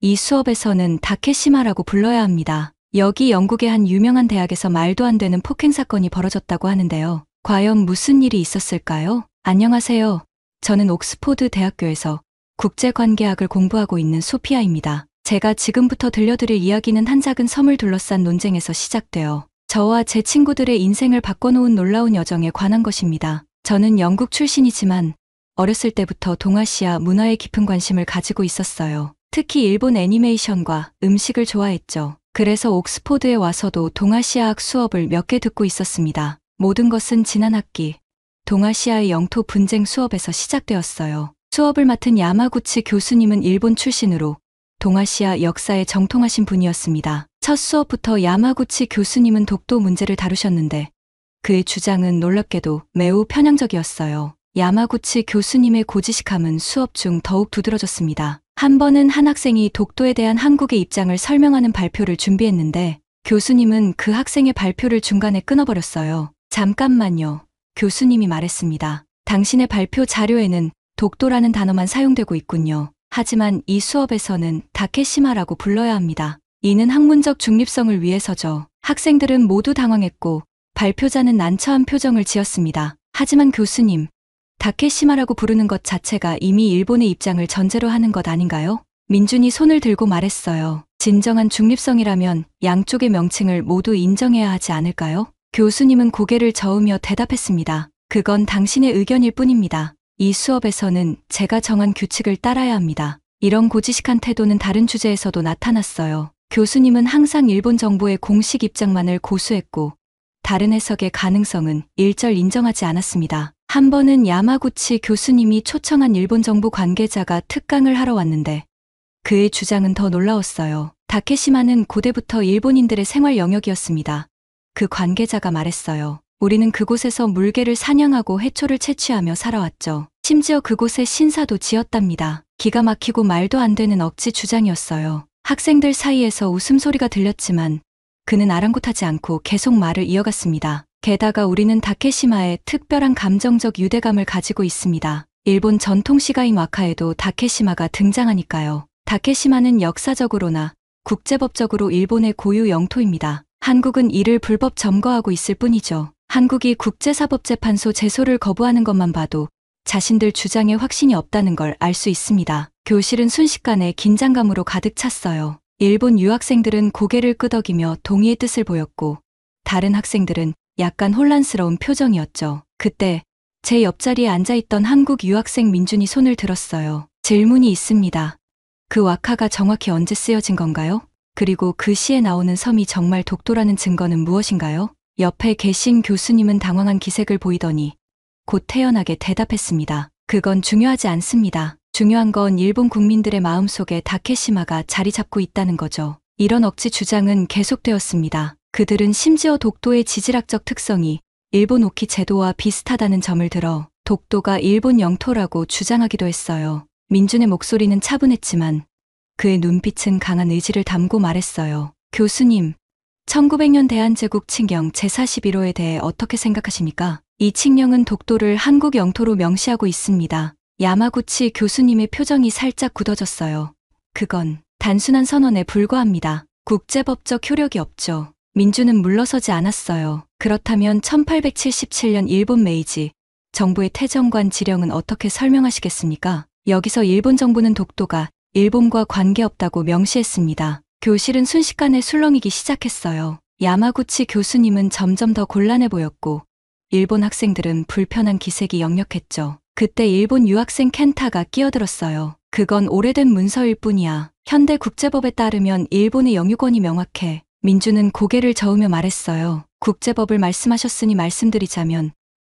이 수업에서는 다케시마라고 불러야 합니다. 여기 영국의 한 유명한 대학에서 말도 안 되는 폭행 사건이 벌어졌다고 하는데요. 과연 무슨 일이 있었을까요? 안녕하세요. 저는 옥스포드 대학교에서 국제관계학을 공부하고 있는 소피아입니다. 제가 지금부터 들려드릴 이야기는 한 작은 섬을 둘러싼 논쟁에서 시작되어 저와 제 친구들의 인생을 바꿔놓은 놀라운 여정에 관한 것입니다. 저는 영국 출신이지만 어렸을 때부터 동아시아 문화에 깊은 관심을 가지고 있었어요. 특히 일본 애니메이션과 음식을 좋아했죠. 그래서 옥스포드에 와서도 동아시아학 수업을 몇 개 듣고 있었습니다. 모든 것은 지난 학기 동아시아의 영토 분쟁 수업에서 시작되었어요. 수업을 맡은 야마구치 교수님은 일본 출신으로 동아시아 역사에 정통하신 분이었습니다. 첫 수업부터 야마구치 교수님은 독도 문제를 다루셨는데 그의 주장은 놀랍게도 매우 편향적이었어요. 야마구치 교수님의 고지식함은 수업 중 더욱 두드러졌습니다. 한 번은 한 학생이 독도에 대한 한국의 입장을 설명하는 발표를 준비했는데 교수님은 그 학생의 발표를 중간에 끊어버렸어요. 잠깐만요. 교수님이 말했습니다. 당신의 발표 자료에는 독도라는 단어만 사용되고 있군요. 하지만 이 수업에서는 다케시마라고 불러야 합니다. 이는 학문적 중립성을 위해서죠. 학생들은 모두 당황했고 발표자는 난처한 표정을 지었습니다. 하지만 교수님, 다케시마라고 부르는 것 자체가 이미 일본의 입장을 전제로 하는 것 아닌가요? 민준이 손을 들고 말했어요. 진정한 중립성이라면 양쪽의 명칭을 모두 인정해야 하지 않을까요? 교수님은 고개를 저으며 대답했습니다. 그건 당신의 의견일 뿐입니다. 이 수업에서는 제가 정한 규칙을 따라야 합니다. 이런 고지식한 태도는 다른 주제에서도 나타났어요. 교수님은 항상 일본 정부의 공식 입장만을 고수했고 다른 해석의 가능성은 일절 인정하지 않았습니다. 한 번은 야마구치 교수님이 초청한 일본 정부 관계자가 특강을 하러 왔는데 그의 주장은 더 놀라웠어요. 다케시마는 고대부터 일본인들의 생활 영역이었습니다. 그 관계자가 말했어요. 우리는 그곳에서 물개를 사냥하고 해초를 채취하며 살아왔죠. 심지어 그곳에 신사도 지었답니다. 기가 막히고 말도 안 되는 억지 주장이었어요. 학생들 사이에서 웃음소리가 들렸지만 그는 아랑곳하지 않고 계속 말을 이어갔습니다. 게다가 우리는 다케시마에 특별한 감정적 유대감을 가지고 있습니다. 일본 전통 시가인 와카에도 다케시마가 등장하니까요. 다케시마는 역사적으로나 국제법적으로 일본의 고유 영토입니다. 한국은 이를 불법 점거하고 있을 뿐이죠. 한국이 국제사법재판소 제소를 거부하는 것만 봐도 자신들 주장에 확신이 없다는 걸 알 수 있습니다. 교실은 순식간에 긴장감으로 가득 찼어요. 일본 유학생들은 고개를 끄덕이며 동의의 뜻을 보였고 다른 학생들은 약간 혼란스러운 표정이었죠. 그때 제 옆자리에 앉아있던 한국 유학생 민준이 손을 들었어요. 질문이 있습니다. 그 와카가 정확히 언제 쓰여진 건가요? 그리고 그 시에 나오는 섬이 정말 독도라는 증거는 무엇인가요? 옆에 계신 교수님은 당황한 기색을 보이더니 곧 태연하게 대답했습니다. 그건 중요하지 않습니다. 중요한 건 일본 국민들의 마음속에 다케시마가 자리 잡고 있다는 거죠. 이런 억지 주장은 계속되었습니다. 그들은 심지어 독도의 지질학적 특성이 일본 오키 제도와 비슷하다는 점을 들어 독도가 일본 영토라고 주장하기도 했어요. 민준의 목소리는 차분했지만 그의 눈빛은 강한 의지를 담고 말했어요. 교수님, 1900년 대한제국 칙령 제41호에 대해 어떻게 생각하십니까? 이 칙령은 독도를 한국 영토로 명시하고 있습니다. 야마구치 교수님의 표정이 살짝 굳어졌어요. 그건 단순한 선언에 불과합니다. 국제법적 효력이 없죠. 민주는 물러서지 않았어요. 그렇다면 1877년 일본 메이지 정부의 태정관 지령은 어떻게 설명하시겠습니까? 여기서 일본 정부는 독도가 일본과 관계없다고 명시했습니다. 교실은 순식간에 술렁이기 시작했어요. 야마구치 교수님은 점점 더 곤란해 보였고 일본 학생들은 불편한 기색이 역력했죠. 그때 일본 유학생 켄타가 끼어들었어요. 그건 오래된 문서일 뿐이야. 현대 국제법에 따르면 일본의 영유권이 명확해. 민주는 고개를 저으며 말했어요. 국제법을 말씀하셨으니 말씀드리자면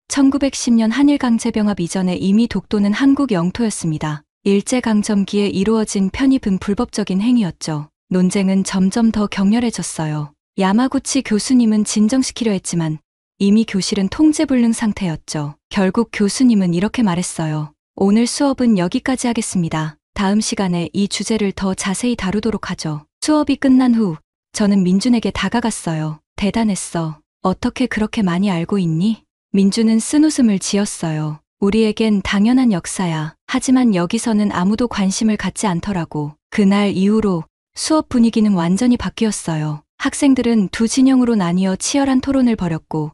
1910년 한일강제병합 이전에 이미 독도는 한국 영토였습니다. 일제강점기에 이루어진 편입은 불법적인 행위였죠. 논쟁은 점점 더 격렬해졌어요. 야마구치 교수님은 진정시키려 했지만 이미 교실은 통제불능 상태였죠. 결국 교수님은 이렇게 말했어요. 오늘 수업은 여기까지 하겠습니다. 다음 시간에 이 주제를 더 자세히 다루도록 하죠. 수업이 끝난 후 저는 민준에게 다가갔어요. 대단했어. 어떻게 그렇게 많이 알고 있니? 민준은 쓴웃음을 지었어요. 우리에겐 당연한 역사야. 하지만 여기서는 아무도 관심을 갖지 않더라고. 그날 이후로 수업 분위기는 완전히 바뀌었어요. 학생들은 두 진영으로 나뉘어 치열한 토론을 벌였고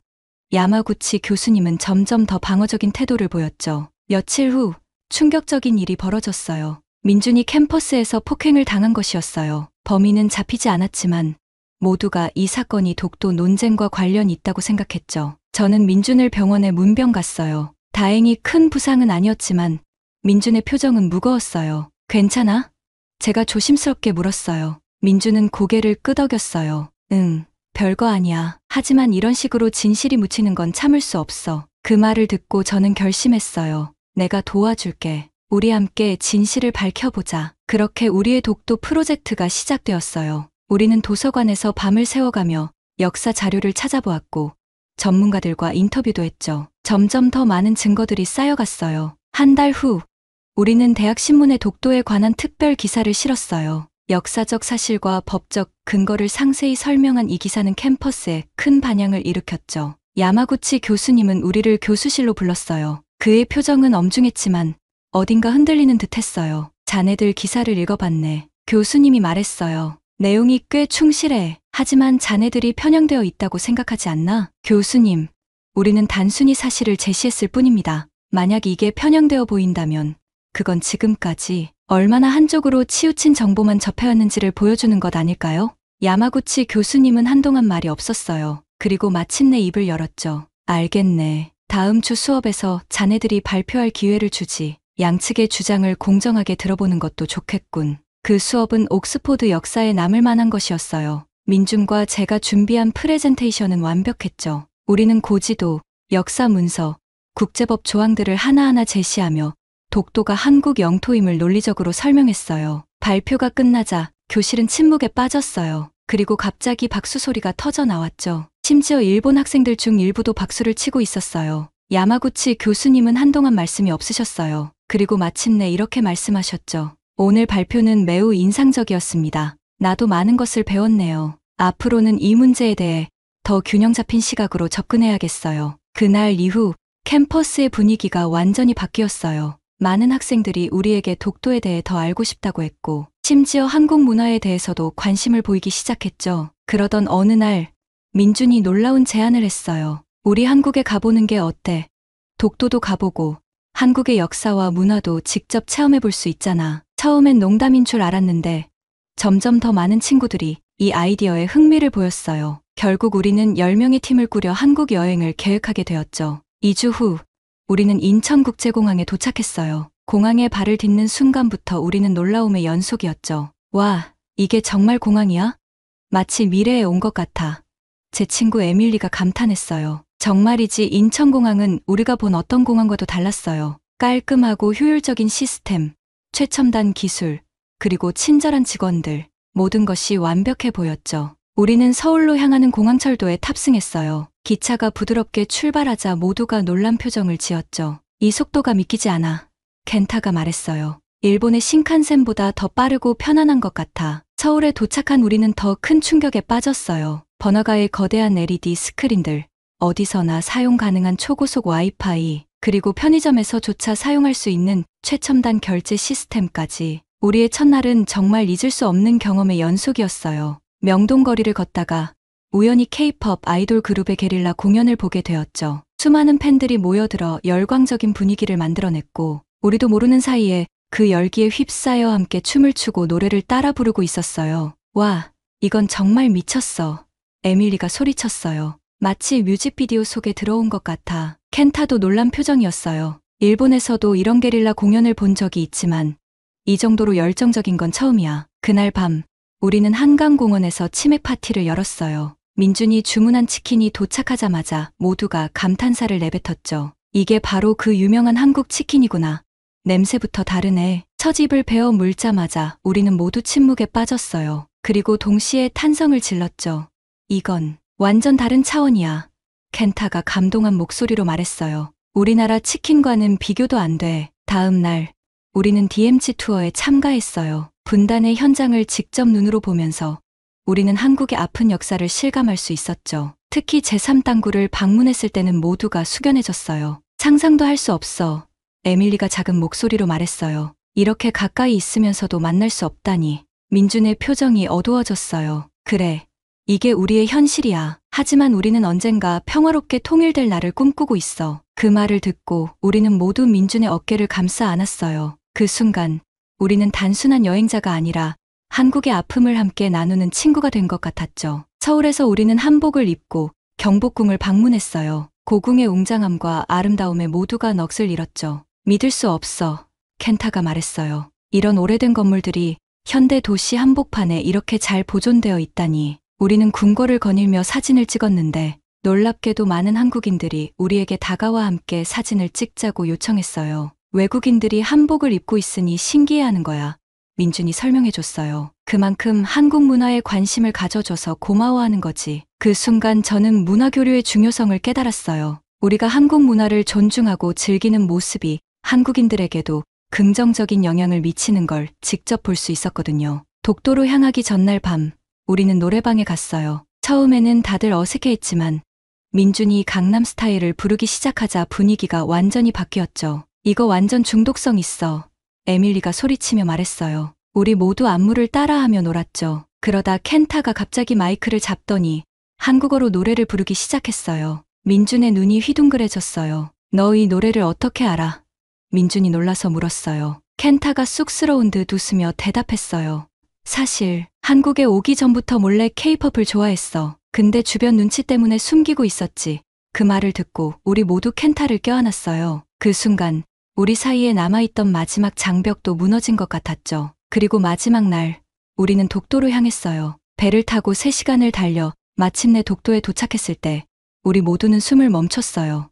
야마구치 교수님은 점점 더 방어적인 태도를 보였죠. 며칠 후 충격적인 일이 벌어졌어요. 민준이 캠퍼스에서 폭행을 당한 것이었어요. 범인은 잡히지 않았지만 모두가 이 사건이 독도 논쟁과 관련이 있다고 생각했죠. 저는 민준을 병원에 문병 갔어요. 다행히 큰 부상은 아니었지만 민준의 표정은 무거웠어요. 괜찮아? 제가 조심스럽게 물었어요. 민준은 고개를 끄덕였어요. 응, 별거 아니야. 하지만 이런 식으로 진실이 묻히는 건 참을 수 없어. 그 말을 듣고 저는 결심했어요. 내가 도와줄게. 우리 함께 진실을 밝혀보자. 그렇게 우리의 독도 프로젝트가 시작되었어요. 우리는 도서관에서 밤을 새워가며 역사 자료를 찾아보았고 전문가들과 인터뷰도 했죠. 점점 더 많은 증거들이 쌓여갔어요. 한 달 후, 우리는 대학신문에 독도에 관한 특별 기사를 실었어요. 역사적 사실과 법적 근거를 상세히 설명한 이 기사는 캠퍼스에 큰 반향을 일으켰죠. 야마구치 교수님은 우리를 교수실로 불렀어요. 그의 표정은 엄중했지만 어딘가 흔들리는 듯했어요. 자네들 기사를 읽어봤네. 교수님이 말했어요. 내용이 꽤 충실해. 하지만 자네들이 편향되어 있다고 생각하지 않나? 교수님, 우리는 단순히 사실을 제시했을 뿐입니다. 만약 이게 편향되어 보인다면 그건 지금까지 얼마나 한쪽으로 치우친 정보만 접해왔는지를 보여주는 것 아닐까요? 야마구치 교수님은 한동안 말이 없었어요. 그리고 마침내 입을 열었죠. 알겠네. 다음 주 수업에서 자네들이 발표할 기회를 주지. 양측의 주장을 공정하게 들어보는 것도 좋겠군. 그 수업은 옥스포드 역사에 남을 만한 것이었어요. 민준과 제가 준비한 프레젠테이션은 완벽했죠. 우리는 고지도, 역사 문서, 국제법 조항들을 하나하나 제시하며 독도가 한국 영토임을 논리적으로 설명했어요. 발표가 끝나자 교실은 침묵에 빠졌어요. 그리고 갑자기 박수 소리가 터져 나왔죠. 심지어 일본 학생들 중 일부도 박수를 치고 있었어요. 야마구치 교수님은 한동안 말씀이 없으셨어요. 그리고 마침내 이렇게 말씀하셨죠. 오늘 발표는 매우 인상적이었습니다. 나도 많은 것을 배웠네요. 앞으로는 이 문제에 대해 더 균형 잡힌 시각으로 접근해야겠어요. 그날 이후 캠퍼스의 분위기가 완전히 바뀌었어요. 많은 학생들이 우리에게 독도에 대해 더 알고 싶다고 했고, 심지어 한국 문화에 대해서도 관심을 보이기 시작했죠. 그러던 어느 날, 민준이 놀라운 제안을 했어요. 우리 한국에 가보는 게 어때? 독도도 가보고, 한국의 역사와 문화도 직접 체험해 볼 수 있잖아. 처음엔 농담인 줄 알았는데, 점점 더 많은 친구들이 이 아이디어에 흥미를 보였어요. 결국 우리는 10명의 팀을 꾸려 한국 여행을 계획하게 되었죠. 2주 후, 우리는 인천국제공항에 도착했어요. 공항에 발을 딛는 순간부터 우리는 놀라움의 연속이었죠. 와, 이게 정말 공항이야? 마치 미래에 온 것 같아. 제 친구 에밀리가 감탄했어요. 정말이지 인천공항은 우리가 본 어떤 공항과도 달랐어요. 깔끔하고 효율적인 시스템, 최첨단 기술, 그리고 친절한 직원들, 모든 것이 완벽해 보였죠. 우리는 서울로 향하는 공항철도에 탑승했어요. 기차가 부드럽게 출발하자 모두가 놀란 표정을 지었죠. 이 속도가 믿기지 않아. 켄타가 말했어요. 일본의 신칸센보다 더 빠르고 편안한 것 같아. 서울에 도착한 우리는 더 큰 충격에 빠졌어요. 번화가의 거대한 LED 스크린들, 어디서나 사용 가능한 초고속 와이파이, 그리고 편의점에서조차 사용할 수 있는 최첨단 결제 시스템까지. 우리의 첫날은 정말 잊을 수 없는 경험의 연속이었어요. 명동거리를 걷다가 우연히 K-팝 아이돌 그룹의 게릴라 공연을 보게 되었죠. 수많은 팬들이 모여들어 열광적인 분위기를 만들어냈고, 우리도 모르는 사이에 그 열기에 휩싸여 함께 춤을 추고 노래를 따라 부르고 있었어요. 와, 이건 정말 미쳤어. 에밀리가 소리쳤어요. 마치 뮤직비디오 속에 들어온 것 같아. 켄타도 놀란 표정이었어요. 일본에서도 이런 게릴라 공연을 본 적이 있지만 이 정도로 열정적인 건 처음이야. 그날 밤, 우리는 한강공원에서 치맥 파티를 열었어요. 민준이 주문한 치킨이 도착하자마자 모두가 감탄사를 내뱉었죠. 이게 바로 그 유명한 한국 치킨이구나. 냄새부터 다르네. 첫 입을 베어 물자마자 우리는 모두 침묵에 빠졌어요. 그리고 동시에 탄성을 질렀죠. 이건 완전 다른 차원이야. 켄타가 감동한 목소리로 말했어요. 우리나라 치킨과는 비교도 안 돼. 다음 날, 우리는 DMZ 투어에 참가했어요. 분단의 현장을 직접 눈으로 보면서 우리는 한국의 아픈 역사를 실감할 수 있었죠. 특히 제3당구를 방문했을 때는 모두가 숙연해졌어요. 상상도 할 수 없어. 에밀리가 작은 목소리로 말했어요. 이렇게 가까이 있으면서도 만날 수 없다니. 민준의 표정이 어두워졌어요. 그래. 이게 우리의 현실이야. 하지만 우리는 언젠가 평화롭게 통일될 날을 꿈꾸고 있어. 그 말을 듣고 우리는 모두 민준의 어깨를 감싸 안았어요. 그 순간 우리는 단순한 여행자가 아니라 한국의 아픔을 함께 나누는 친구가 된 것 같았죠. 서울에서 우리는 한복을 입고 경복궁을 방문했어요. 고궁의 웅장함과 아름다움에 모두가 넋을 잃었죠. 믿을 수 없어. 켄타가 말했어요. 이런 오래된 건물들이 현대 도시 한복판에 이렇게 잘 보존되어 있다니. 우리는 궁궐을 거닐며 사진을 찍었는데 놀랍게도 많은 한국인들이 우리에게 다가와 함께 사진을 찍자고 요청했어요. 외국인들이 한복을 입고 있으니 신기해하는 거야. 민준이 설명해줬어요. 그만큼 한국 문화에 관심을 가져줘서 고마워하는 거지. 그 순간 저는 문화교류의 중요성을 깨달았어요. 우리가 한국 문화를 존중하고 즐기는 모습이 한국인들에게도 긍정적인 영향을 미치는 걸 직접 볼 수 있었거든요. 독도로 향하기 전날 밤, 우리는 노래방에 갔어요. 처음에는 다들 어색해했지만 민준이 강남 스타일을 부르기 시작하자 분위기가 완전히 바뀌었죠. 이거 완전 중독성 있어. 에밀리가 소리치며 말했어요. 우리 모두 안무를 따라하며 놀았죠. 그러다 켄타가 갑자기 마이크를 잡더니 한국어로 노래를 부르기 시작했어요. 민준의 눈이 휘둥그레졌어요. 너 이 노래를 어떻게 알아? 민준이 놀라서 물었어요. 켄타가 쑥스러운 듯 웃으며 대답했어요. 사실 한국에 오기 전부터 몰래 케이팝을 좋아했어. 근데 주변 눈치 때문에 숨기고 있었지. 그 말을 듣고 우리 모두 켄타를 껴안았어요. 그 순간 우리 사이에 남아있던 마지막 장벽도 무너진 것 같았죠. 그리고 마지막 날 우리는 독도로 향했어요. 배를 타고 3시간을 달려 마침내 독도에 도착했을 때 우리 모두는 숨을 멈췄어요.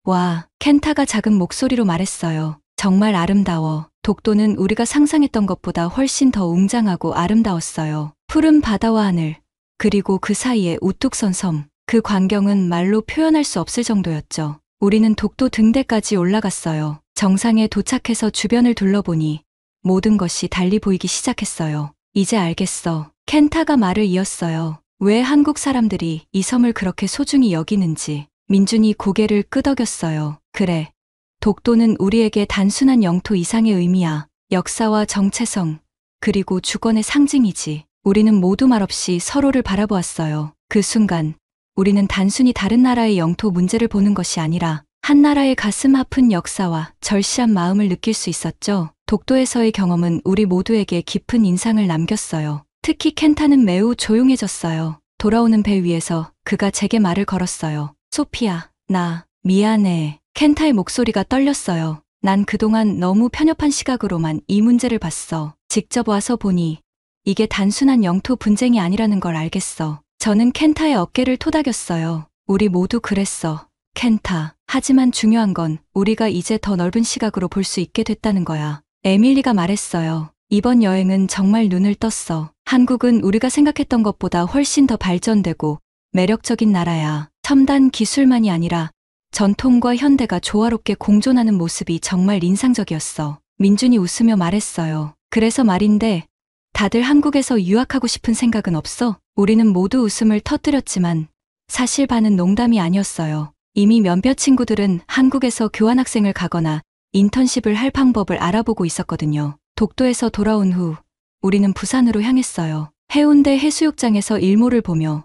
와, 켄타가 작은 목소리로 말했어요. 정말 아름다워. 독도는 우리가 상상했던 것보다 훨씬 더 웅장하고 아름다웠어요. 푸른 바다와 하늘, 그리고 그 사이에 우뚝 선 섬. 그 광경은 말로 표현할 수 없을 정도였죠. 우리는 독도 등대까지 올라갔어요. 정상에 도착해서 주변을 둘러보니 모든 것이 달리 보이기 시작했어요. 이제 알겠어. 켄타가 말을 이었어요. 왜 한국 사람들이 이 섬을 그렇게 소중히 여기는지. 민준이 고개를 끄덕였어요. 그래. 독도는 우리에게 단순한 영토 이상의 의미야. 역사와 정체성, 그리고 주권의 상징이지. 우리는 모두 말없이 서로를 바라보았어요. 그 순간 우리는 단순히 다른 나라의 영토 문제를 보는 것이 아니라 한 나라의 가슴 아픈 역사와 절실한 마음을 느낄 수 있었죠. 독도에서의 경험은 우리 모두에게 깊은 인상을 남겼어요. 특히 켄타는 매우 조용해졌어요. 돌아오는 배 위에서 그가 제게 말을 걸었어요. 소피야, 나 미안해. 켄타의 목소리가 떨렸어요. 난 그동안 너무 편협한 시각으로만 이 문제를 봤어. 직접 와서 보니 이게 단순한 영토 분쟁이 아니라는 걸 알겠어. 저는 켄타의 어깨를 토닥였어요. 우리 모두 그랬어. 켄타. 하지만 중요한 건 우리가 이제 더 넓은 시각으로 볼 수 있게 됐다는 거야. 에밀리가 말했어요. 이번 여행은 정말 눈을 떴어. 한국은 우리가 생각했던 것보다 훨씬 더 발전되고 매력적인 나라야. 첨단 기술만이 아니라 전통과 현대가 조화롭게 공존하는 모습이 정말 인상적이었어. 민준이 웃으며 말했어요. 그래서 말인데 다들 한국에서 유학하고 싶은 생각은 없어? 우리는 모두 웃음을 터뜨렸지만 사실 반은 농담이 아니었어요. 이미 몇몇 친구들은 한국에서 교환학생을 가거나 인턴십을 할 방법을 알아보고 있었거든요. 독도에서 돌아온 후 우리는 부산으로 향했어요. 해운대 해수욕장에서 일몰을 보며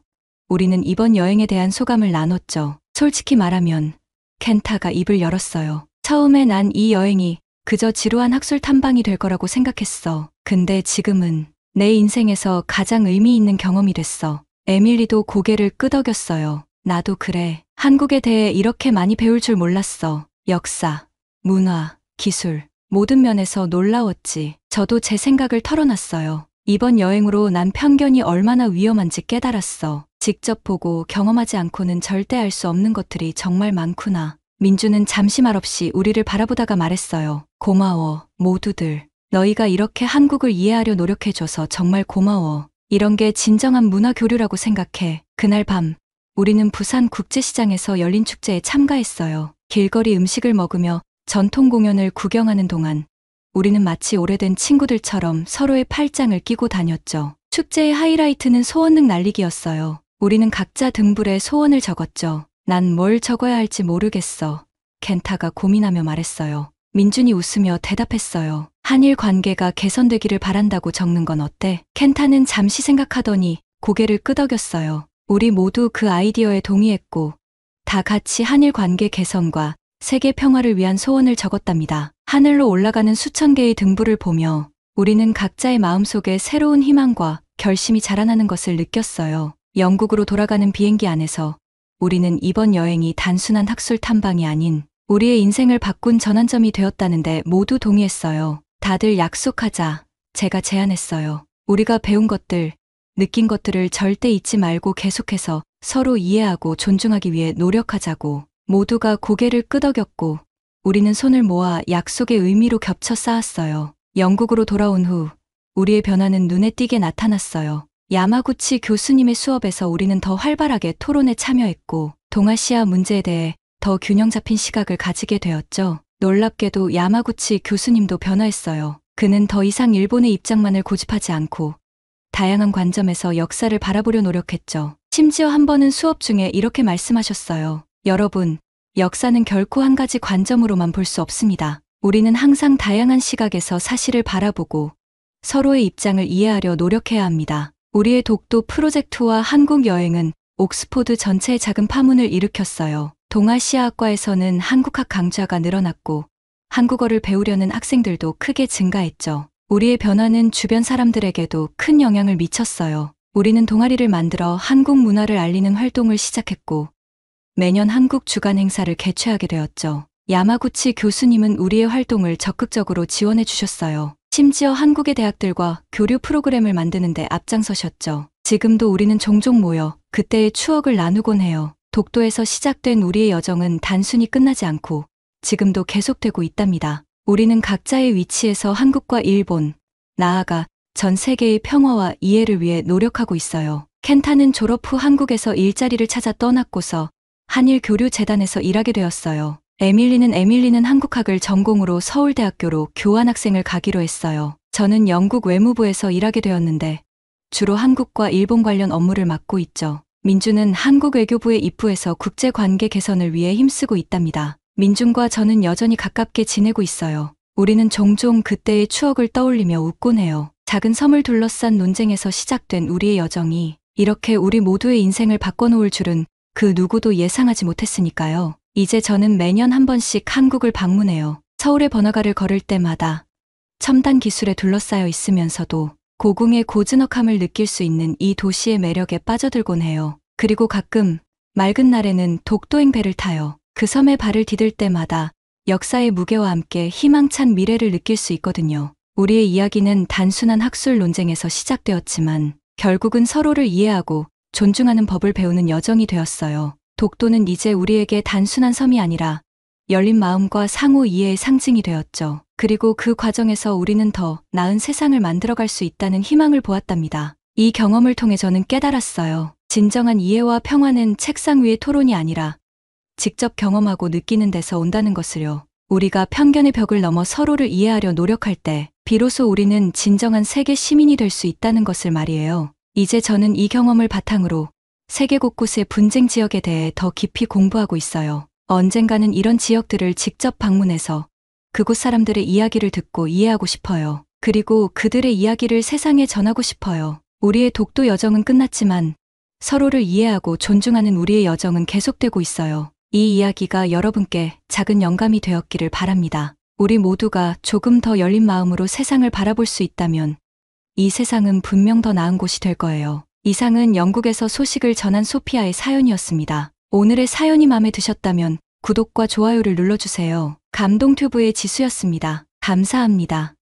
우리는 이번 여행에 대한 소감을 나눴죠. 솔직히 말하면 켄타가 입을 열었어요. 처음에 난 이 여행이 그저 지루한 학술 탐방이 될 거라고 생각했어. 근데 지금은 내 인생에서 가장 의미 있는 경험이 됐어. 에밀리도 고개를 끄덕였어요. 나도 그래. 한국에 대해 이렇게 많이 배울 줄 몰랐어. 역사, 문화, 기술, 모든 면에서 놀라웠지. 저도 제 생각을 털어놨어요. 이번 여행으로 난 편견이 얼마나 위험한지 깨달았어. 직접 보고 경험하지 않고는 절대 알 수 없는 것들이 정말 많구나. 민주는 잠시 말없이 우리를 바라보다가 말했어요. 고마워, 모두들. 너희가 이렇게 한국을 이해하려 노력해줘서 정말 고마워. 이런 게 진정한 문화 교류라고 생각해. 그날 밤, 우리는 부산 국제시장에서 열린 축제에 참가했어요. 길거리 음식을 먹으며 전통 공연을 구경하는 동안 우리는 마치 오래된 친구들처럼 서로의 팔짱을 끼고 다녔죠. 축제의 하이라이트는 소원능 날리기였어요. 우리는 각자 등불에 소원을 적었죠. 난 뭘 적어야 할지 모르겠어. 켄타가 고민하며 말했어요. 민준이 웃으며 대답했어요. 한일 관계가 개선되기를 바란다고 적는 건 어때? 켄타는 잠시 생각하더니 고개를 끄덕였어요. 우리 모두 그 아이디어에 동의했고 다 같이 한일 관계 개선과 세계 평화를 위한 소원을 적었답니다. 하늘로 올라가는 수천 개의 등불을 보며 우리는 각자의 마음속에 새로운 희망과 결심이 자라나는 것을 느꼈어요. 영국으로 돌아가는 비행기 안에서 우리는 이번 여행이 단순한 학술 탐방이 아닌 우리의 인생을 바꾼 전환점이 되었다는데 모두 동의했어요. 다들 약속하자. 제가 제안했어요. 우리가 배운 것들, 느낀 것들을 절대 잊지 말고 계속해서 서로 이해하고 존중하기 위해 노력하자고. 모두가 고개를 끄덕였고 우리는 손을 모아 약속의 의미로 겹쳐 쌓았어요. 영국으로 돌아온 후 우리의 변화는 눈에 띄게 나타났어요. 야마구치 교수님의 수업에서 우리는 더 활발하게 토론에 참여했고 동아시아 문제에 대해 더 균형 잡힌 시각을 가지게 되었죠. 놀랍게도 야마구치 교수님도 변화했어요. 그는 더 이상 일본의 입장만을 고집하지 않고 다양한 관점에서 역사를 바라보려 노력했죠. 심지어 한 번은 수업 중에 이렇게 말씀하셨어요. 여러분, 역사는 결코 한 가지 관점으로만 볼 수 없습니다. 우리는 항상 다양한 시각에서 사실을 바라보고 서로의 입장을 이해하려 노력해야 합니다. 우리의 독도 프로젝트와 한국 여행은 옥스포드 전체에 작은 파문을 일으켰어요. 동아시아학과에서는 한국학 강좌가 늘어났고 한국어를 배우려는 학생들도 크게 증가했죠. 우리의 변화는 주변 사람들에게도 큰 영향을 미쳤어요. 우리는 동아리를 만들어 한국 문화를 알리는 활동을 시작했고 매년 한국 주간 행사를 개최하게 되었죠. 야마구치 교수님은 우리의 활동을 적극적으로 지원해 주셨어요. 심지어 한국의 대학들과 교류 프로그램을 만드는데 앞장서셨죠. 지금도 우리는 종종 모여 그때의 추억을 나누곤 해요. 독도에서 시작된 우리의 여정은 단순히 끝나지 않고 지금도 계속되고 있답니다. 우리는 각자의 위치에서 한국과 일본, 나아가 전 세계의 평화와 이해를 위해 노력하고 있어요. 켄타는 졸업 후 한국에서 일자리를 찾아 떠났고서 한일교류재단에서 일하게 되었어요. 에밀리는 한국학을 전공으로 서울대학교로 교환학생을 가기로 했어요. 저는 영국 외무부에서 일하게 되었는데 주로 한국과 일본 관련 업무를 맡고 있죠. 민준은 한국 외교부에 입부해서 국제관계 개선을 위해 힘쓰고 있답니다. 민준과 저는 여전히 가깝게 지내고 있어요. 우리는 종종 그때의 추억을 떠올리며 웃곤 해요. 작은 섬을 둘러싼 논쟁에서 시작된 우리의 여정이 이렇게 우리 모두의 인생을 바꿔놓을 줄은 그 누구도 예상하지 못했으니까요. 이제 저는 매년 한 번씩 한국을 방문해요. 서울의 번화가를 걸을 때마다 첨단 기술에 둘러싸여 있으면서도 고궁의 고즈넉함을 느낄 수 있는 이 도시의 매력에 빠져들곤 해요. 그리고 가끔 맑은 날에는 독도행 배를 타요. 그 섬에 발을 디딜 때마다 역사의 무게와 함께 희망찬 미래를 느낄 수 있거든요. 우리의 이야기는 단순한 학술 논쟁에서 시작되었지만 결국은 서로를 이해하고 존중하는 법을 배우는 여정이 되었어요. 독도는 이제 우리에게 단순한 섬이 아니라 열린 마음과 상호 이해의 상징이 되었죠. 그리고 그 과정에서 우리는 더 나은 세상을 만들어갈 수 있다는 희망을 보았답니다. 이 경험을 통해 저는 깨달았어요. 진정한 이해와 평화는 책상 위의 토론이 아니라 직접 경험하고 느끼는 데서 온다는 것을요. 우리가 편견의 벽을 넘어 서로를 이해하려 노력할 때 비로소 우리는 진정한 세계 시민이 될 수 있다는 것을 말이에요. 이제 저는 이 경험을 바탕으로 세계 곳곳의 분쟁 지역에 대해 더 깊이 공부하고 있어요. 언젠가는 이런 지역들을 직접 방문해서 그곳 사람들의 이야기를 듣고 이해하고 싶어요. 그리고 그들의 이야기를 세상에 전하고 싶어요. 우리의 독도 여정은 끝났지만 서로를 이해하고 존중하는 우리의 여정은 계속되고 있어요. 이 이야기가 여러분께 작은 영감이 되었기를 바랍니다. 우리 모두가 조금 더 열린 마음으로 세상을 바라볼 수 있다면 이 세상은 분명 더 나은 곳이 될 거예요. 이상은 영국에서 소식을 전한 소피아의 사연이었습니다. 오늘의 사연이 마음에 드셨다면 구독과 좋아요를 눌러주세요. 감동튜브의 지수였습니다. 감사합니다.